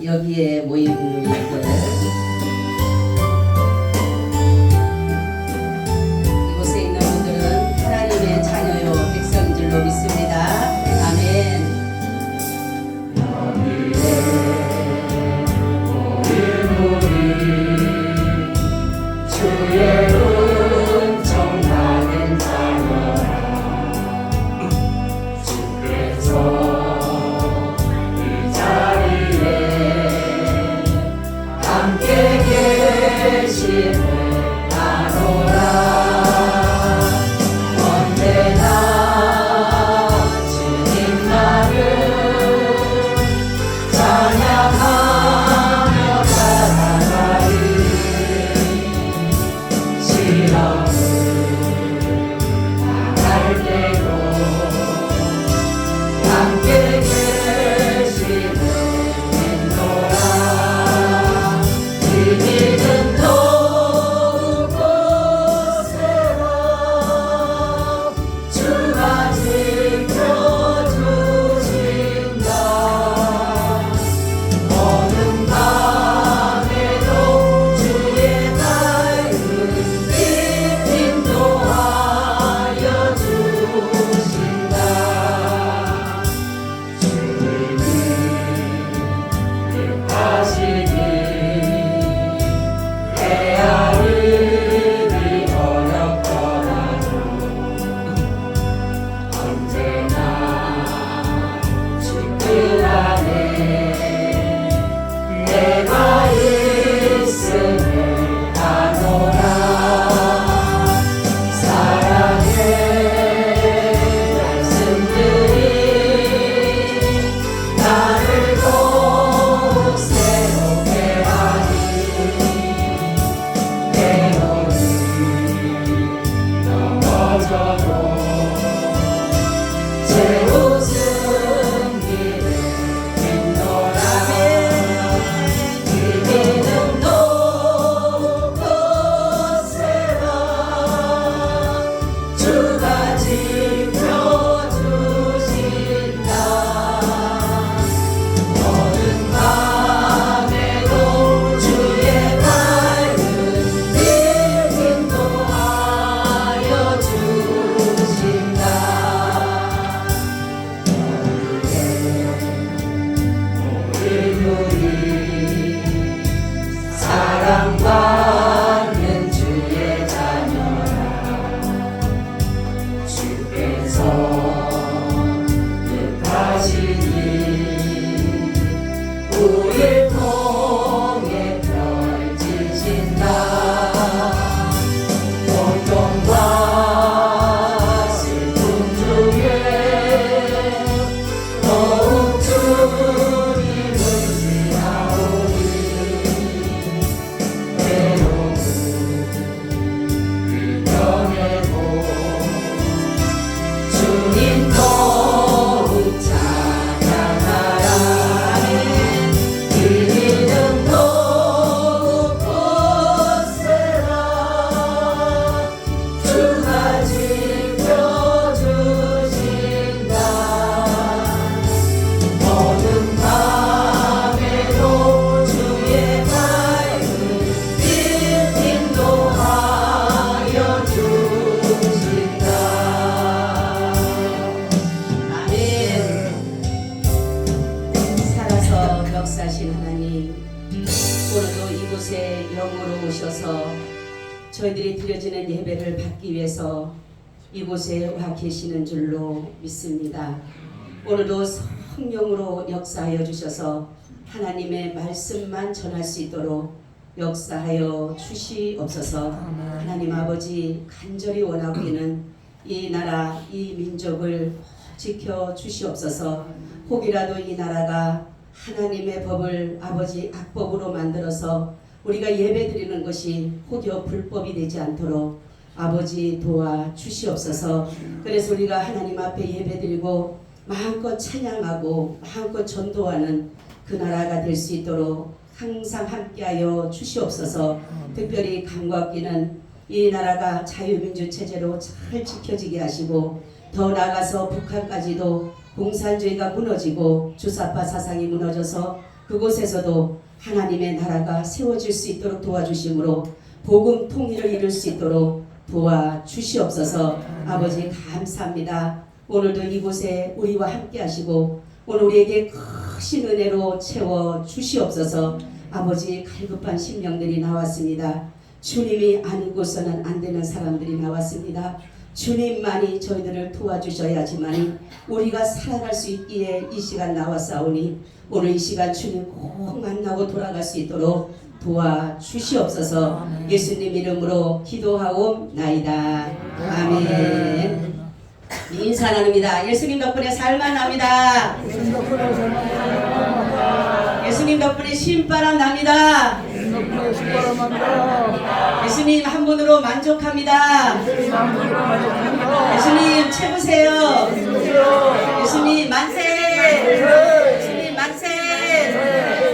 여기에 모인 분들, 이곳에 있는 분들은 하나님의 자녀요 백성인 줄로 믿습니다. 아멘. 주의 은총 받은 자녀라, 주께서 저희들이 드려지는 예배를 받기 위해서 이곳에 와 계시는 줄로 믿습니다. 오늘도 성령으로 역사하여 주셔서 하나님의 말씀만 전할 수 있도록 역사하여 주시옵소서. 하나님 아버지, 간절히 원하고 있는 이 나라, 이 민족을 지켜 주시옵소서. 혹이라도 이 나라가 하나님의 법을 아버지 악법으로 만들어서 우리가 예배드리는 것이 혹여 불법이 되지 않도록 아버지 도와 주시옵소서. 그래서 우리가 하나님 앞에 예배드리고 마음껏 찬양하고 마음껏 전도하는 그 나라가 될 수 있도록 항상 함께하여 주시옵소서. 특별히 감각기는 이 나라가 자유민주 체제로 잘 지켜지게 하시고, 더 나아가서 북한까지도 공산주의가 무너지고 주사파 사상이 무너져서 그곳에서도 하나님의 나라가 세워질 수 있도록 도와주심으로 복음 통일을 이룰 수 있도록 도와주시옵소서. 아버지 감사합니다. 오늘도 이곳에 우리와 함께 하시고 오늘 우리에게 크신 은혜로 채워 주시옵소서. 아버지, 갈급한 심령들이 나왔습니다. 주님이 아니고서는 안 되는 사람들이 나왔습니다. 주님만이 저희들을 도와주셔야지만 우리가 살아갈 수 있기에 이 시간 나왔사오니 오늘 이 시간 주님 꼭 만나고 돌아갈 수 있도록 도와주시옵소서. 예수님 이름으로 기도하옵나이다. 아멘. 인사 나눕니다. 예수님 덕분에 살만 납니다. 예수님 덕분에 신바람 납니다. 예수님 한 분으로 만족합니다. 예수님 최고세요. 예수님 만세. 예수님 만세.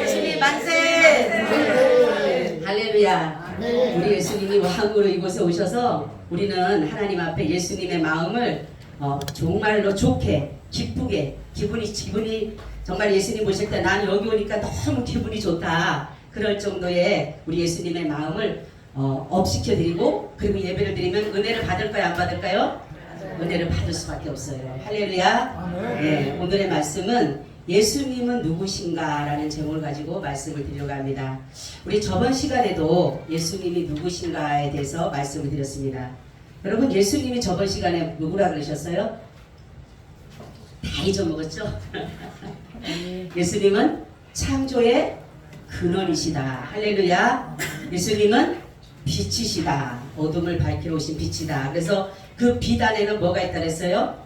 예수님 만세. 할렐루야. 우리 예수님이 왕으로 이곳에 오셔서 우리는 하나님 앞에 예수님의 마음을 정말로 좋게 기쁘게 기분이 정말 예수님 보실 때 나는 여기 오니까 너무 기분이 좋다. 그럴 정도의 우리 예수님의 마음을 업시켜드리고, 그리고 예배를 드리면 은혜를 받을까요? 안 받을까요? 은혜를 받을 수밖에 없어요. 할렐루야. 네, 오늘의 말씀은 예수님은 누구신가 라는 제목을 가지고 말씀을 드리려고 합니다. 우리 저번 시간에도 예수님이 누구신가에 대해서 말씀을 드렸습니다. 여러분, 예수님이 저번 시간에 누구라 그러셨어요? 다 잊어먹었죠? 예수님은 창조의 근원이시다. 할렐루야. 예수님은 빛이시다. 어둠을 밝히러 오신 빛이다. 그래서 그 빛 안에는 뭐가 있다 그랬어요?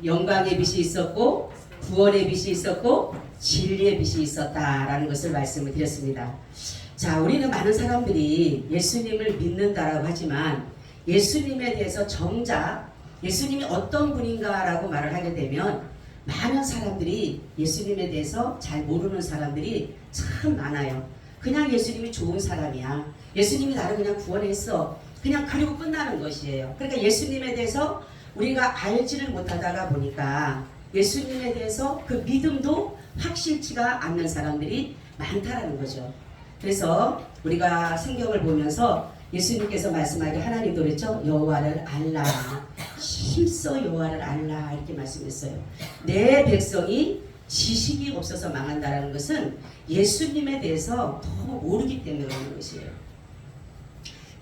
영광의 빛이 있었고, 구원의 빛이 있었고, 진리의 빛이 있었다라는 것을 말씀을 드렸습니다. 자, 우리는 많은 사람들이 예수님을 믿는다라고 하지만 예수님에 대해서 정작 예수님이 어떤 분인가라고 말을 하게 되면 많은 사람들이 예수님에 대해서 잘 모르는 사람들이 참 많아요. 그냥 예수님이 좋은 사람이야. 예수님이 나를 그냥 구원했어. 그냥 그리고 끝나는 것이에요. 그러니까 예수님에 대해서 우리가 알지를 못하다가 보니까 예수님에 대해서 그 믿음도 확실치가 않는 사람들이 많다라는 거죠. 그래서 우리가 성경을 보면서 예수님께서 말씀하기를 하나님도 그랬죠. 여호와를 알라. 힘써 여호와를 알라 이렇게 말씀했어요. 내 백성이 지식이 없어서 망한다라는 것은 예수님에 대해서 너무 모르기 때문에 그런 것이에요.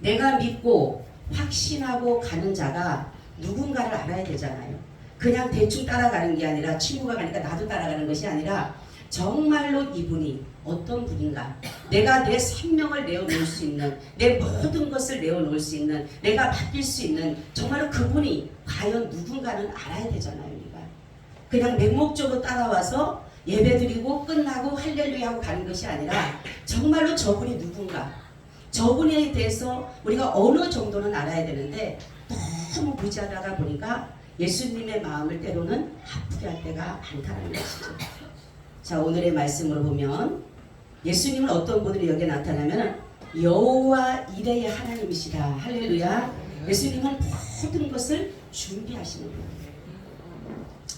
내가 믿고 확신하고 가는 자가 누군가를 알아야 되잖아요. 그냥 대충 따라가는 게 아니라 친구가 가니까 나도 따라가는 것이 아니라 정말로 이분이 어떤 분인가, 내가 내 생명을 내어놓을 수 있는, 내 모든 것을 내어놓을 수 있는, 내가 바뀔 수 있는 정말로 그분이 과연 누군가는 알아야 되잖아요. 우리가 그냥 맹목적으로 따라와서 예배드리고 끝나고 할렐루야 하고 가는 것이 아니라 정말로 저분이 누군가, 저분에 대해서 우리가 어느 정도는 알아야 되는데 너무 무지하다가 보니까 예수님의 마음을 때로는 아프게 할 때가 많다는 것이죠. 자, 오늘의 말씀을 보면 예수님은 어떤 분으로 여기에 나타나면 여호와 이레의 하나님이시다. 할렐루야. 예수님은 모든 것을 준비하시는 분이에요.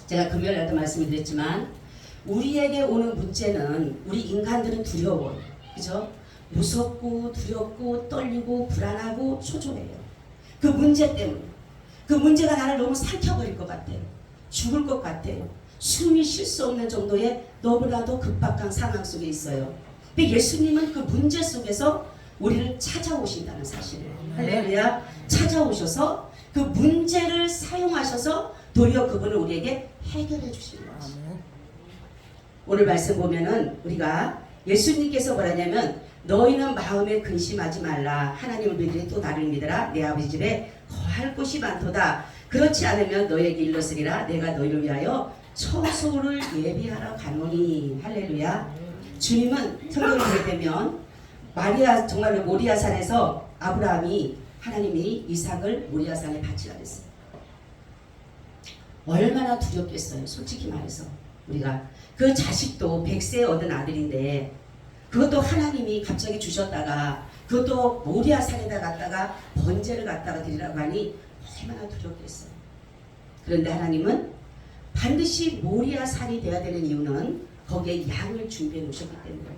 제가 금요일 날도 말씀드렸지만 우리에게 오는 문제는 우리 인간들은 두려워요. 그죠? 무섭고 두렵고 떨리고 불안하고 초조해요. 그 문제 때문에. 그 문제가 나를 너무 삼켜버릴 것 같아요. 죽을 것 같아요. 숨이 쉴 수 없는 정도의 너무나도 급박한 상황 속에 있어요. 근데 예수님은 그 문제 속에서 우리를 찾아오신다는 사실을, 할렐루야, 찾아오셔서 그 문제를 사용하셔서 도리어 그분을 우리에게 해결해 주시는 거죠. 오늘 말씀 보면은 우리가 예수님께서 뭐라냐면 너희는 마음에 근심하지 말라. 하나님을 믿으니 또 나를 믿으라. 내 아버지 집에 거할 곳이 많도다. 그렇지 않으면 너에게 일렀으리라. 내가 너희를 위하여 처소를 예비하러 가노니. 할렐루야. 주님은 성경을 보게 되면 마리아 정말로 모리아산에서 아브라함이 하나님이 이삭을 모리아산에 바치라 그랬어요. 얼마나 두렵겠어요. 솔직히 말해서 우리가 그 자식도 100세에 얻은 아들인데 그것도 하나님이 갑자기 주셨다가 그것도 모리아산에다 갔다가 번제를 갖다가 드리라고 하니 얼마나 두렵겠어요. 그런데 하나님은 반드시 모리아산이 되어야 되는 이유는 거기에 양을 준비해 놓으셨기 때문이에요.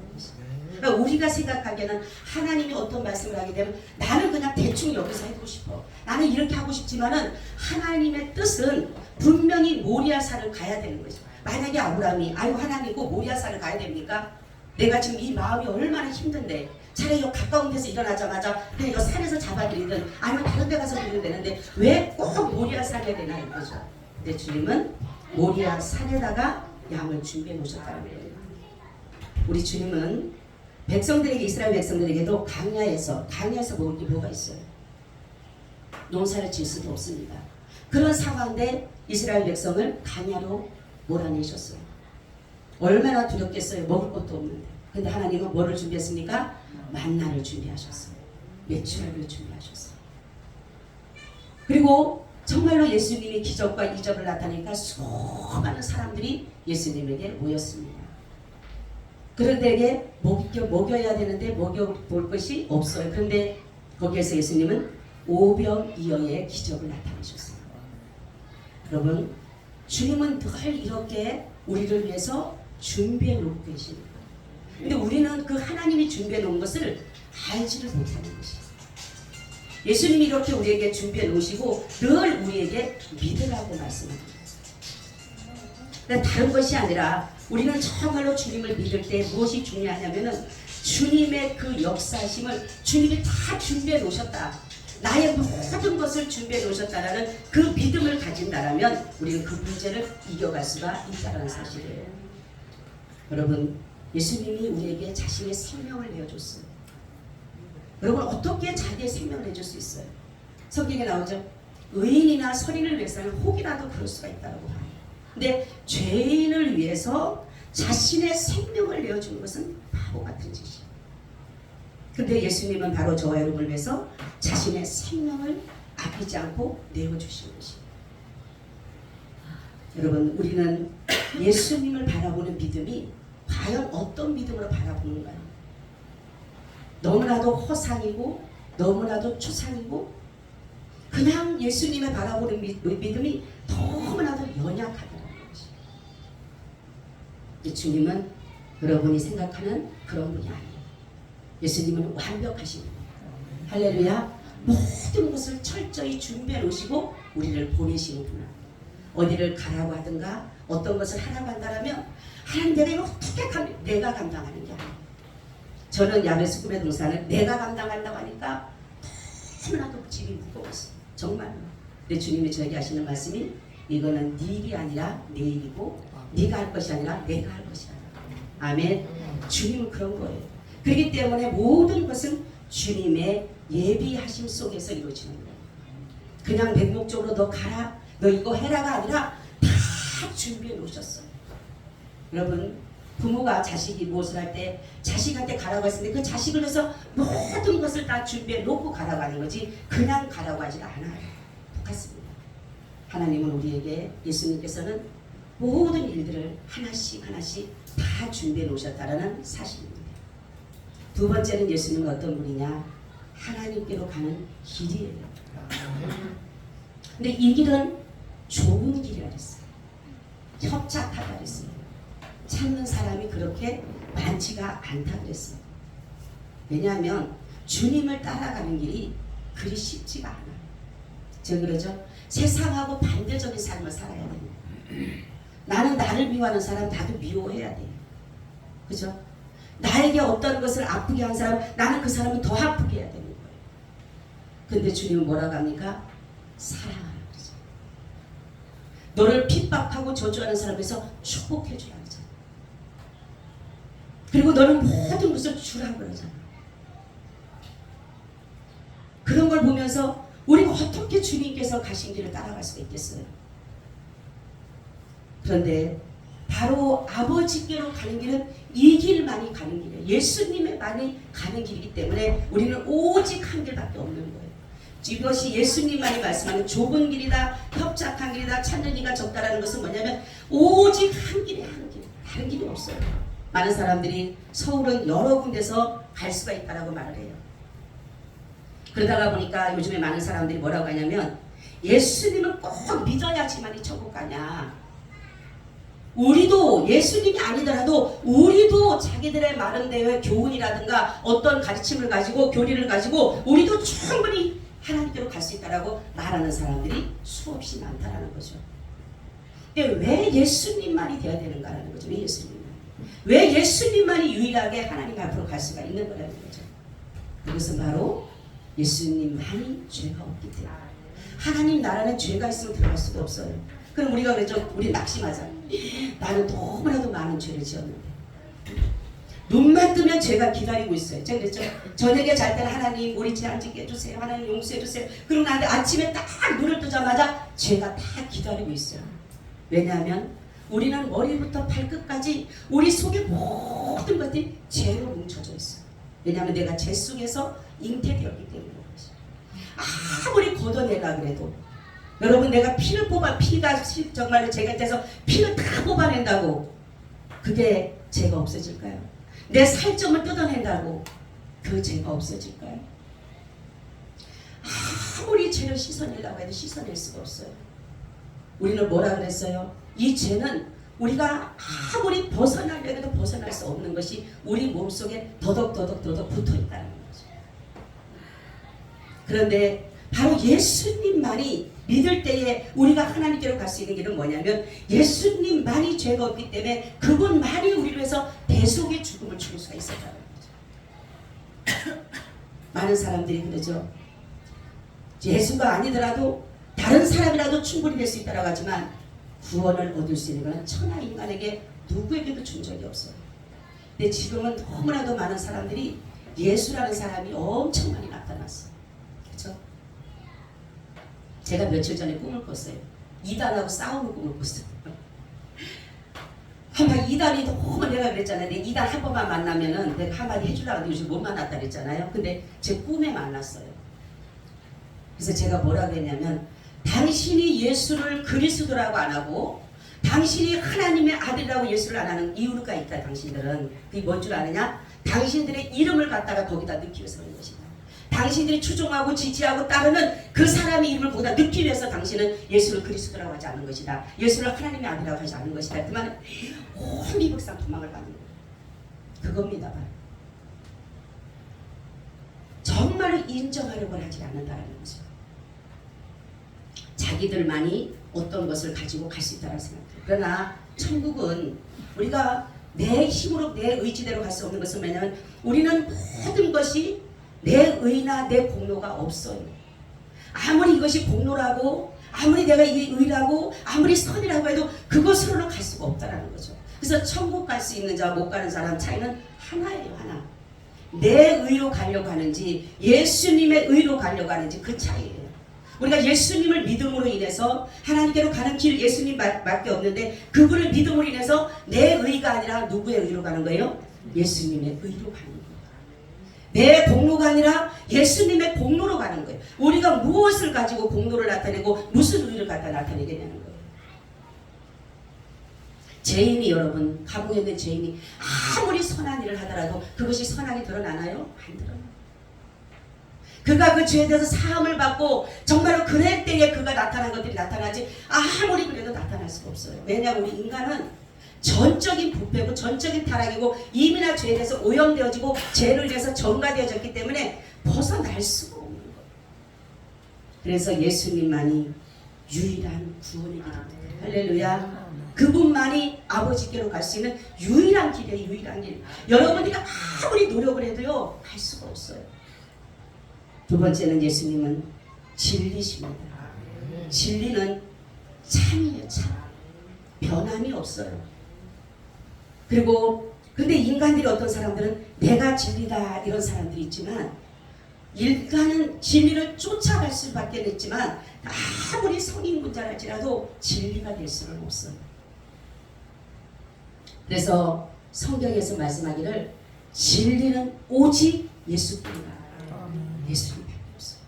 그러니까 우리가 생각하기에는 하나님이 어떤 말씀을 하게 되면 나는 그냥 대충 여기서 해보고 싶어. 나는 이렇게 하고 싶지만은 하나님의 뜻은 분명히 모리아산을 가야 되는 거죠. 만약에 아브라함이 아유 하나님 꼭 모리아산을 가야 됩니까? 내가 지금 이 마음이 얼마나 힘든데 차라리 이 가까운 데서 일어나자마자 그냥 이거 산에서 잡아드리든 아니면 다른 데 가서 드리면 되는데 왜 꼭 모리아산에 되나 이거죠. 근데 주님은 모리아산에다가 양을 준비해 놓으셨다는 거예요. 우리 주님은 백성들에게 이스라엘 백성들에게도 강야에서 먹을 게 뭐가 있어요? 농사를 지을 수도 없습니다. 그런 상황인데 이스라엘 백성을 강야로 몰아내셨어요. 얼마나 두렵겠어요. 먹을 것도 없는데. 근데 하나님은 뭐를 준비했습니까? 만나를 준비하셨어요. 메추라기를 준비하셨어요. 그리고 정말로 예수님이 기적과 이적을 나타내니까 수많은 사람들이 예수님에게 모였습니다. 그런데 먹여야 되는데 먹여볼 것이 없어요. 그런데 거기에서 예수님은 오병이어의 기적을 나타내셨어요. 여러분, 주님은 늘 이렇게 우리를 위해서 준비해 놓고 계십니다. 근데 우리는 그 하나님이 준비해 놓은 것을 알지를 못하는 것이에요. 예수님이 이렇게 우리에게 준비해 놓으시고 늘 우리에게 믿으라고 말씀합니다. 다른 것이 아니라 우리는 정말로 주님을 믿을 때 무엇이 중요하냐면은 주님의 그 역사심을 주님이 다 준비해 놓으셨다. 나의 모든 것을 준비해 놓으셨다라는 그 믿음을 가진다라면 우리는 그 문제를 이겨갈 수가 있다는 사실이에요. 여러분, 예수님이 우리에게 자신의 생명을 내어줬어요. 여러분, 어떻게 자기의 생명을 내줄 수 있어요? 성경에 나오죠. 의인이나 선인을 위해서는 혹이라도 그럴 수가 있다고 봐요. 근데 죄인을 위해서 자신의 생명을 내어주는 것은 바보 같은 짓이에요. 근데 예수님은 바로 저와 여러분을 위해서 자신의 생명을 아끼지 않고 내어주시는 것이에요. 여러분, 우리는 예수님을 바라보는 믿음이 과연 어떤 믿음으로 바라보는가요? 너무나도 허상이고 너무나도 추상이고 그냥 예수님을 바라보는 믿음이 너무나도 연약하다는 것이. 주님은 여러분이 생각하는 그런 분이 아니에요. 예수님은 완벽하신 분이에요. 할렐루야. 모든 것을 철저히 준비해 놓으시고 우리를 보내시는구나. 어디를 가라고 하든가 어떤 것을 하라고 한다면 하나님 내가 이거 어떻게 내가 감당하는 게 아니에요. 저는 야베스 꿈의 동산을 내가 감당한다고 하니까 너무나도 짐이 무거웠어요. 정말로. 근데 주님이 저에게 하시는 말씀이 이거는 네 일이 아니라 내 일이고 네가 할 것이 아니라 내가 할 것이다. 아멘. 주님은 그런 거예요. 그렇기 때문에 모든 것은 주님의 예비하심 속에서 이루어지는 거예요. 그냥 맹목적으로 너 가라, 너 이거 해라가 아니라 다 준비해 놓으셨어요. 여러분, 부모가 자식이 무엇을 할 때 자식한테 가라고 했을 때 그 자식을 위해서 모든 것을 다 준비해 놓고 가라고 하는 거지 그냥 가라고 하지 않아요. 똑같습니다. 하나님은 우리에게, 예수님께서는 모든 일들을 하나씩 하나씩 다 준비해 놓으셨다는 사실입니다. 두 번째는 예수님은 어떤 분이냐? 하나님께로 가는 길이에요. 근데 이 길은 좁은 길이라 그랬어요. 협착하다 그랬어요. 찾는 사람이 그렇게 많지가 않다 그랬어요. 왜냐하면 주님을 따라가는 길이 그리 쉽지가 않아요. 저 그러죠? 세상하고 반대적인 삶을 살아야 됩니다. 나는 나를 미워하는 사람 나도 미워해야 돼요. 그죠? 나에게 어떤 것을 아프게 한 사람 나는 그 사람은 더 아프게 해야 되는 거예요. 근데 주님은 뭐라고 합니까? 사랑하라고 그러죠. 너를 핍박하고 저주하는 사람에서 축복해 주라고 그러잖아요. 그리고 너는 모든 것을 주라고 그러잖아요. 그런 걸 보면서 우리가 어떻게 주님께서 가신 길을 따라갈 수가 있겠어요? 그런데 바로 아버지께로 가는 길은 이 길만이 가는 길이에요. 예수님만이 가는 길이기 때문에 우리는 오직 한 길밖에 없는 거예요. 이것이 예수님만이 말씀하는 좁은 길이다, 협착한 길이다, 찾는 이가 적다라는 것은 뭐냐면 오직 한 길에 한 길, 다른 길이 없어요. 많은 사람들이 서울은 여러 군데서 갈 수가 있다라고 말을 해요. 그러다가 보니까 요즘에 많은 사람들이 뭐라고 하냐면 예수님은 꼭 믿어야지만이 천국 가냐. 우리도 예수님이 아니더라도 우리도 자기들의 마련대로의 교훈이라든가 어떤 가르침을 가지고 교리를 가지고 우리도 충분히 하나님께로 갈 수 있다라고 말하는 사람들이 수없이 많다라는 거죠. 근데 왜 예수님만이 되어야 되는가라는 거죠. 왜 예수님만? 왜 예수님만이 유일하게 하나님 앞으로 갈 수가 있는 거라는 거죠. 그것은 바로 예수님만이 죄가 없기 때문에. 하나님 나라는 죄가 있으면 들어갈 수가 없어요. 그럼 우리가 그랬죠. 우리 낙심하자. 나는 너무나도 많은 죄를 지었는데 눈만 뜨면 죄가 기다리고 있어요. 제가 그랬죠. 저녁에 잘 때는 하나님 우리 죄 안 짓게 해주세요. 하나님 용서해 주세요. 그럼 나한테 아침에 딱 눈을 뜨자마자 죄가 다 기다리고 있어요. 왜냐하면 우리는 머리부터 발끝까지 우리 속에 모든 것들이 죄로 뭉쳐져 있어요. 왜냐하면 내가 죄 속에서 잉태되었기 때문에 아무리 걷어내려고 해도 여러분 내가 피를 뽑아 피가 정말로 죄가 돼서 피를 다 뽑아낸다고 그게 죄가 없어질까요? 내 살점을 뜯어낸다고 그 죄가 없어질까요? 아무리 죄를 씻어내려고 해도 씻어낼 수가 없어요. 우리는 뭐라 그랬어요? 이 죄는 우리가 아무리 벗어나려고 해도 벗어날 수 없는 것이 우리 몸속에 더덕더덕 붙어있다는 거죠. 그런데 바로 예수님만이 믿을 때에 우리가 하나님께로 갈 수 있는 길은 뭐냐면 예수님만이 죄가 없기 때문에 그분만이 우리를 위해서 대속의 죽음을 치를 수가 있었다는 거죠. 많은 사람들이 그러죠. 예수가 아니더라도 다른 사람이라도 충분히 될 수 있다고 하지만 구원을 얻을 수 있는 것은 천하 인간에게 누구에게도 준 적이 없어요. 근데 지금은 너무나도 많은 사람들이 예수라는 사람이 엄청 많이 나타났어요. 그렇죠? 제가 며칠 전에 꿈을 꿨어요. 이단하고 싸우는 꿈을 꿨어요. 한번 이단이 너무 내가 그랬잖아요. 내 이단 한 번만 만나면은 내가 한마디 해주려고 하는데 요즘 못 만났다 그랬잖아요. 근데 제 꿈에 만났어요. 그래서 제가 뭐라고 했냐면 당신이 예수를 그리스도라고 안 하고 당신이 하나님의 아들이라고 예수를 안 하는 이유가 있다. 당신들은 그게 뭔 줄 아느냐? 당신들의 이름을 갖다가 거기다 넣기 위해서 그런 것이다. 당신들이 추종하고 지지하고 따르는 그 사람의 이름을 거기다 넣기 위해서 당신은 예수를 그리스도라고 하지 않는 것이다. 예수를 하나님의 아들이라고 하지 않는 것이다. 그 말은 온 미국상 도망을 받는 거예요. 그겁니다. 바로. 정말로 인정하려고 하지 않는다는 거죠. 자기들만이 어떤 것을 가지고 갈 수 있다고 생각해요. 그러나 천국은 우리가 내 힘으로 내 의지대로 갈 수 없는 것은 뭐냐면 우리는 모든 것이 내 의나 내 공로가 없어요. 아무리 이것이 공로라고 아무리 내가 이 의라고 아무리 선이라고 해도 그것으로는 갈 수가 없다는 거죠. 그래서 천국 갈 수 있는 자와 못 가는 사람 차이는 하나예요. 하나. 내 의로 가려고 하는지 예수님의 의로 가려고 하는지 그 차이예요. 우리가 예수님을 믿음으로 인해서 하나님께로 가는 길 예수님밖에 없는데 그분을 믿음으로 인해서 내 의가 아니라 누구의 의로 가는 거예요? 예수님의 의로 가는 거예요. 내 공로가 아니라 예수님의 공로로 가는 거예요. 우리가 무엇을 가지고 공로를 나타내고 무슨 의를 갖다 나타내게 되는 거예요. 죄인이 여러분 감옥에 있는 죄인이 아무리 선한 일을 하더라도 그것이 선하게 드러나나요? 안 드러나요. 그가 그 죄에 대해서 사함을 받고 정말로 그럴 때에 그가 나타난 것들이 나타나지 아무리 그래도 나타날 수가 없어요. 왜냐하면 우리 인간은 전적인 부패고 전적인 타락이고 이미나 죄에 대해서 오염되어지고 죄를 위해서 전가되어졌기 때문에 벗어날 수가 없는 거예요. 그래서 예수님만이 유일한 구원의 길입니다. 할렐루야. 그분만이 아버지께로 갈 수 있는 유일한 길이에요. 유일한 길. 여러분들이 아무리 노력을 해도요 갈 수가 없어요. 두 번째는 예수님은 진리십니다. 진리는 참이에요. 참. 변함이 없어요. 그리고 근데 인간들이 어떤 사람들은 내가 진리다 이런 사람들이 있지만 인간은 진리를 쫓아갈 수밖에 없지만 아무리 성인군자랄지라도 진리가 될 수는 없어요. 그래서 성경에서 말씀하기를 진리는 오직 예수뿐이다. 예수님밖에 없어요.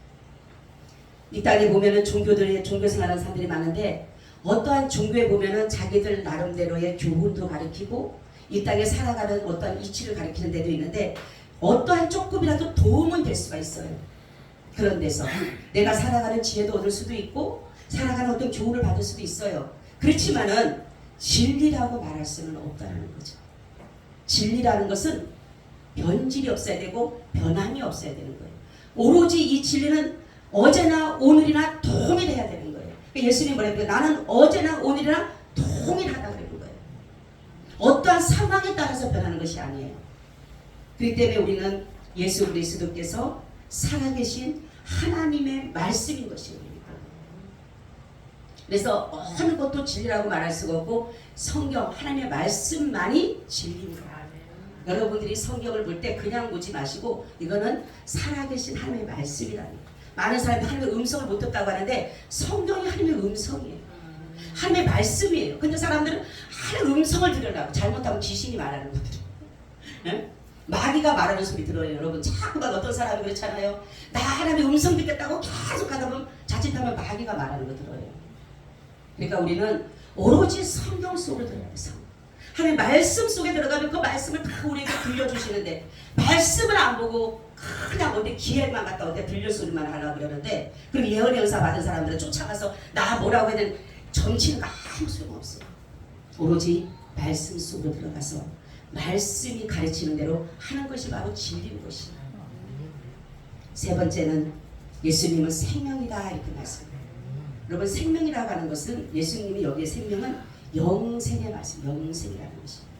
이 땅에 보면은 종교 생활하는 사람들이 많은데 어떠한 종교에 보면은 자기들 나름대로의 교훈도 가르치고 이 땅에 살아가는 어떠한 이치를 가르치는 데도 있는데 어떠한 조금이라도 도움은 될 수가 있어요. 그런 데서 내가 살아가는 지혜도 얻을 수도 있고 살아가는 어떤 교훈을 받을 수도 있어요. 그렇지만은 진리라고 말할 수는 없다는 거죠. 진리라는 것은 변질이 없어야 되고 변함이 없어야 되는 거예요. 오로지 이 진리는 어제나 오늘이나 동일해야 되는 거예요. 예수님이 뭐라고요? 나는 어제나 오늘이나 동일하다 그러는 거예요. 어떠한 상황에 따라서 변하는 것이 아니에요. 그렇기 때문에 우리는 예수 그리스도께서 살아계신 하나님의 말씀인 것입니다. 그래서 어느 것도 진리라고 말할 수가 없고 성경 하나님의 말씀만이 진리입니다. 여러분들이 성경을 볼 때 그냥 보지 마시고 이거는 살아계신 하나님의 말씀이라는 거예요. 많은 사람이 하나님의 음성을 못 듣다고 하는데 성경이 하나님의 음성이에요. 하나님의 말씀이에요. 근데 사람들은 하나님의 음성을 들으려고 잘못하면 귀신이 말하는 거들. 네? 마귀가 말하는 소리 들어요. 여러분 자꾸만 어떤 사람이 그렇잖아요. 나 하나님의 음성 듣겠다고 계속 하다 보면 자칫하면 마귀가 말하는 거 들어요. 그러니까 우리는 오로지 성경 속으로 들어야 돼요. 하나님 말씀 속에 들어가면 그 말씀을 다 우리에게 들려주시는데 말씀을 안 보고 그냥 어디 기회만 갖다 어디 들려 소리만 하려고 그러는데 그리고 예언의 은사 받은 사람들은 쫓아가서 나 뭐라고 해야 정치는 아무 소용없어요. 오로지 말씀 속으로 들어가서 말씀이 가르치는 대로 하는 것이 바로 진리인 것이에요. 세 번째는 예수님은 생명이다 이렇게 말씀해요. 여러분 생명이라고 하는 것은 예수님이 여기에 생명은 영생의 말씀, 영생이라는 것입니다.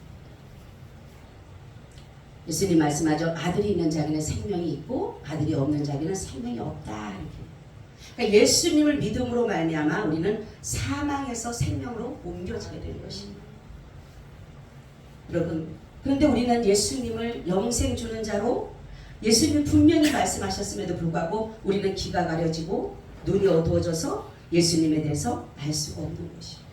예수님 말씀하죠. 아들이 있는 자에게는 생명이 있고 아들이 없는 자에게는 생명이 없다 이렇게. 그러니까 예수님을 믿음으로 말미암아 우리는 사망에서 생명으로 옮겨지게 되는 것입니다. 여러분 그런데 우리는 예수님을 영생 주는 자로 예수님 분명히 말씀하셨음에도 불구하고 우리는 귀가 가려지고 눈이 어두워져서 예수님에 대해서 알 수가 없는 것입니다.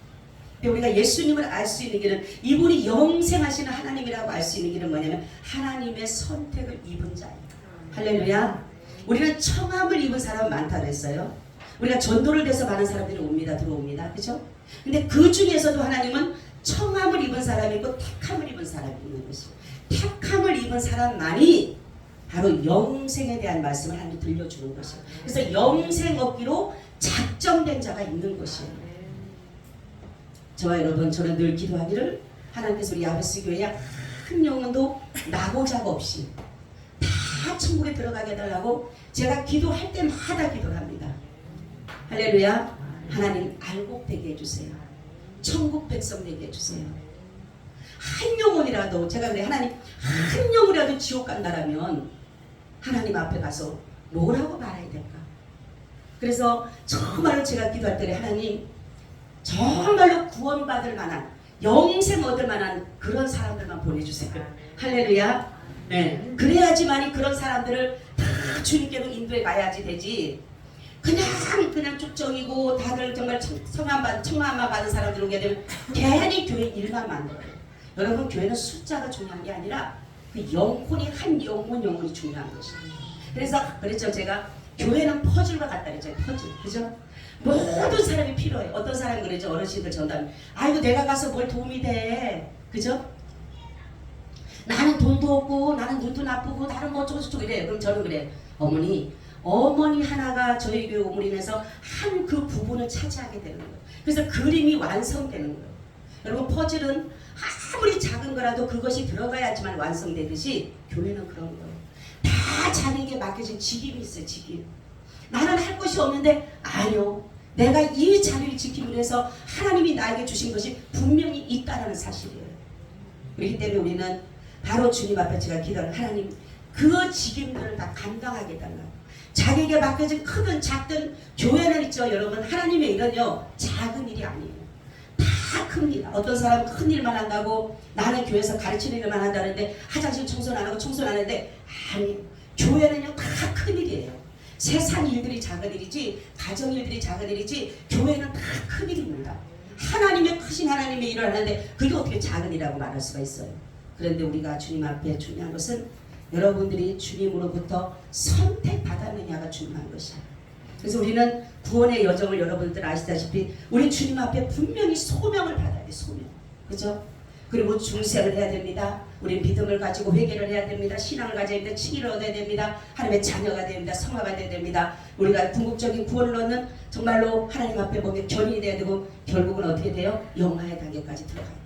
우리가 예수님을 알 수 있는 길은 이분이 영생하시는 하나님이라고 알 수 있는 길은 뭐냐면 하나님의 선택을 입은 자입니다. 할렐루야. 우리는 청함을 입은 사람은 많다고 했어요. 우리가 전도를 돼서 많은 사람들이 옵니다. 들어옵니다. 그죠? 근데 그 중에서도 하나님은 청함을 입은 사람이 있고 택함을 입은 사람이 있는 것이에요. 택함을 입은 사람만이 바로 영생에 대한 말씀을 하나님 들려주는 것이에요. 그래서 영생 얻기로 작정된 자가 있는 것이에요. 저와 여러분, 저는 늘 기도하기를 하나님께서 우리 야베스 교회에 한 영혼도 나고자가 없이 다 천국에 들어가게 해달라고 제가 기도할 때마다 기도를 합니다. 할렐루야. 하나님 알곡되게 해주세요. 천국 백성 되게 해주세요. 한 영혼이라도, 제가 그래, 하나님 한 영혼이라도 지옥 간다라면 하나님 앞에 가서 뭐라고 말해야 될까? 그래서 정말로 제가 기도할 때 하나님 정말로 구원받을 만한, 영생 얻을 만한 그런 사람들만 보내주세요. 할렐루야. 네. 그래야지만이 그런 사람들을 다 주님께로 인도해 가야지 되지. 그냥 쭉정이고 다들 정말 청함만 받은 사람들 오게 되면 괜히 교회 일만 만들어요. 여러분, 교회는 숫자가 중요한 게 아니라 그 영혼이, 한 영혼이 중요한 것이에요. 그래서 그랬죠. 제가 교회는 퍼즐과 같다 그랬죠. 퍼즐. 그죠? 모든 사람이 필요해. 어떤 사람이 그러죠. 어르신들 전담. 아이고 내가 가서 뭘 도움이 돼. 그죠? 나는 돈도 없고 나는 눈도 나쁘고 나는 뭐 어쩌고저쩌고 이래요. 그럼 저는 그래요. 어머니 하나가 저희 교회 오므로 인해서 한 그 부분을 차지하게 되는 거예요. 그래서 그림이 완성되는 거예요. 여러분, 퍼즐은 아무리 작은 거라도 그것이 들어가야지만 완성되듯이 교회는 그런 거예요. 다 자기에게 맡겨진 직임이 있어요. 직임. 나는 할 것이 없는데 아니요. 내가 이 자리를 지키기 위해서 하나님이 나에게 주신 것이 분명히 있다라는 사실이에요. 그렇기 때문에 우리는 바로 주님 앞에 제가 기도하는, 하나님 그 직임들을 다 감당하게 해달라고. 자기에게 맡겨진 크든 작든, 교회는 있죠 여러분, 하나님의 일은요 작은 일이 아니에요. 다 큽니다. 어떤 사람은 큰 일만 한다고, 나는 교회에서 가르치는 일만 한다는데 화장실 청소는 안 하고 청소는 안 하는데, 아니, 교회는요 다 큰 일이에요. 세상 일들이 작은 일이지, 가정 일들이 작은 일이지, 교회는 다 큰 일입니다. 하나님의 크신 하나님의 일을 하는데 그게 어떻게 작은 일이라고 말할 수가 있어요. 그런데 우리가 주님 앞에 중요한 것은 여러분들이 주님으로부터 선택받았느냐가 중요한 것이에요. 그래서 우리는 구원의 여정을, 여러분들 아시다시피 우리 주님 앞에 분명히 소명을 받아야 돼. 소명. 그죠? 그리고 중생을 해야 됩니다. 우리 믿음을 가지고 회개를 해야 됩니다. 신앙을 가져야 됩니다. 칭의를 얻어야 됩니다. 하나님의 자녀가 됩니다. 성화가 돼야 됩니다. 우리가 궁극적인 구원을 얻는, 정말로 하나님 앞에 보면 견인이 돼야 되고, 결국은 어떻게 돼요? 영화의 단계까지 들어가야 돼요.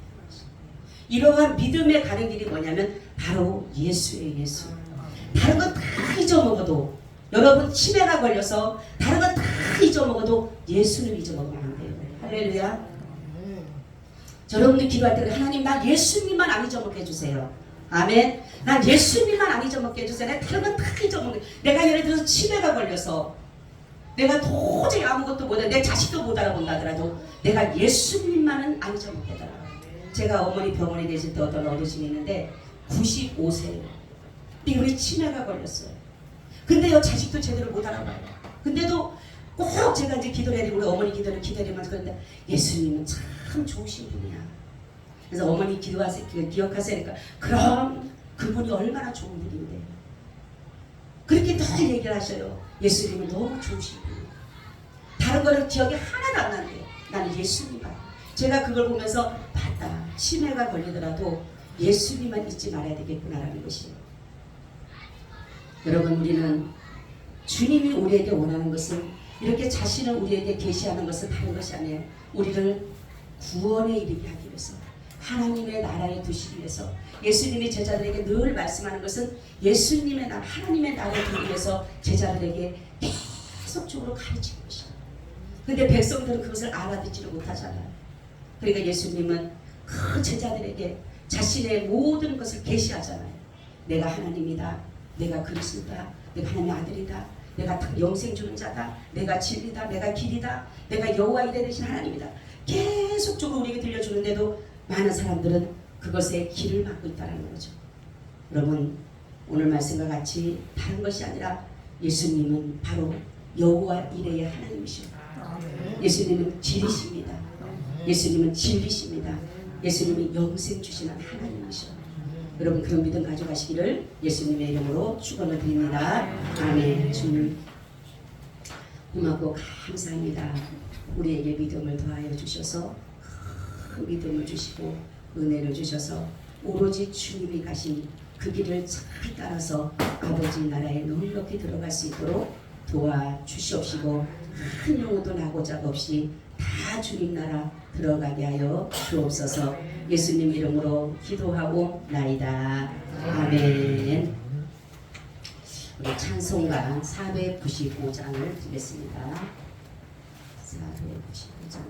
이러한 믿음에 가는 길이 뭐냐면 바로 예수예요. 예수. 다른 건 다 잊어먹어도, 여러분 치매가 걸려서 다른 건 다 잊어먹어도 예수는 잊어먹으면 안 돼요. 할렐루야. 여러분들 기도할 때 하나님 나 예수님만 안 잊어먹게 해주세요. 아멘. 난 예수님만 안 잊어먹게 해주세요. 내가 다른 건 다 잊어먹게. 내가 예를 들어서 치매가 걸려서 내가 도저히 아무것도 못해, 내 자식도 못 알아본다 하더라도 내가 예수님만은 안 잊어먹게 해달라. 제가 어머니 병원에 계실 때 어떤 어르신이 있는데 95세예요. 근데 우리 치매가 걸렸어요. 근데요 자식도 제대로 못 알아봐요. 근데도 꼭 제가 이제 기도를 해야 되고, 우리 어머니 기도를 기다리면서 그런데 예수님은 참 좋으신 분이야. 그래서 어머니 기도하세요, 기억하세요. 그러니까 그럼 그분이 얼마나 좋은 분인데. 그렇게 늘 얘기를 하셔요. 예수님은 너무 좋으신 분이야. 다른 거는 기억이 하나도 안 나는데 나는 예수님 봐. 제가 그걸 보면서 봤다. 치매가 걸리더라도 예수님만 잊지 말아야 되겠구나라는 것이에요. 여러분, 우리는 주님이 우리에게 원하는 것은, 이렇게 자신을 우리에게 계시하는 것은 다른 것이 아니에요. 우리를 구원에 이르게 하기 위해서, 하나님의 나라에 두시기 위해서. 예수님이 제자들에게 늘 말씀하는 것은 예수님의 나라, 하나님의 나라에 두기 위해서 제자들에게 계속적으로 가르치는 것이에요. 근데 백성들은 그것을 알아듣지를 못하잖아요. 그러니까 예수님은 그 제자들에게 자신의 모든 것을 계시하잖아요. 내가 하나님이다. 내가 그리스도다. 내가 하나님의 아들이다. 내가 영생 주는 자다. 내가 진리다. 내가 길이다. 내가 여호와 이레 되신 하나님이다. 계속적으로 우리에게 들려주는데도 많은 사람들은 그것에 길을 막고 있다는 거죠. 여러분, 오늘 말씀과 같이 다른 것이 아니라 예수님은 바로 여호와 이레의 하나님이십니다. 예수님은 길이십니다. 예수님은 진리십니다. 예수님이 영생 주시는 하나님이십니다. 여러분, 그런 믿음 가져가시기를 예수님의 이름으로 축원을 드립니다. 아멘. 주님, 고맙고 감사합니다. 우리에게 믿음을 더하여 주셔서 큰 믿음을 주시고 은혜를 주셔서 오로지 주님이 가신 그 길을 잘 따라서 아버지 나라에 넉넉히 들어갈 수 있도록 도와주시옵시고 큰 영혼도 나고자 없이 다 주님 나라 들어가게 하여 주옵소서. 예수님 이름으로 기도하고 나이다. 아멘. 우리 찬송가 495장을 드리겠습니다. 495장